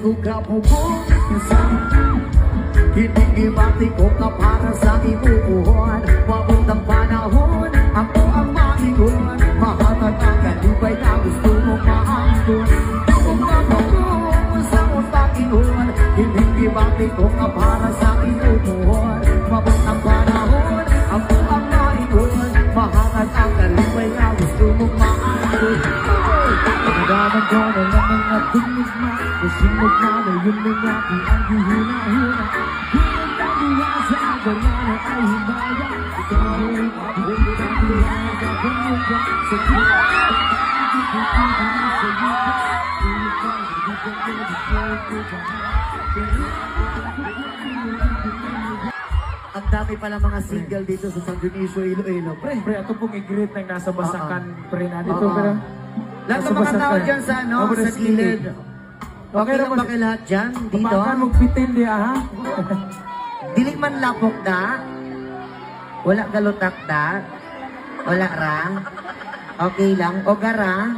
ko kapubong Hinigibati ko ka para sa ibubuhan Pabuntang panahon, ako ang maingon Mahatag ang kalibay na gusto mo maangkon Kung kapubong sa utakinon Hinigibati ko ka para sa ibubuhan Pabuntang panahon, ako ang maingon Mahatag ang kalibay na gusto mo maangkon Nagdaman ko na lang ang natinig na Kasunod na na yun na natin ang hihina-hina Hinagdabuha sa ganyan ay himaya Ikaw ay mabuhay na buhay sa pangyaga Sa kaya ang dami pala mga single dito sa San Dionisio, Iloilo. Pre, Pre, ito pong i-greet na nasa basakan, pre, na dito, pero... lahat ng mga tao dyan sa, ano, sa gilid. Okay lang ba kayo lahat dyan? Dito? Papakan magbitin di, ha? Dili man lapok na? Wala galutak na? Wala ra? Okay lang? O gara?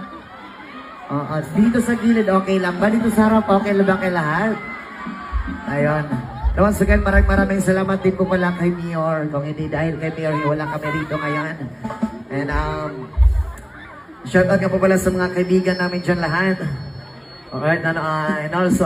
Oo, dito sa gilid, okay lang ba? Dito sa harap, okay lang ba kayo lahat? Ayun. Once again, maraming salamat din po pala kay Mayor. Kung hindi dahil kay Mayor, wala kami rito ngayon. And shout out nga po pala sa mga kaibigan namin dyan lahat. Alright, and also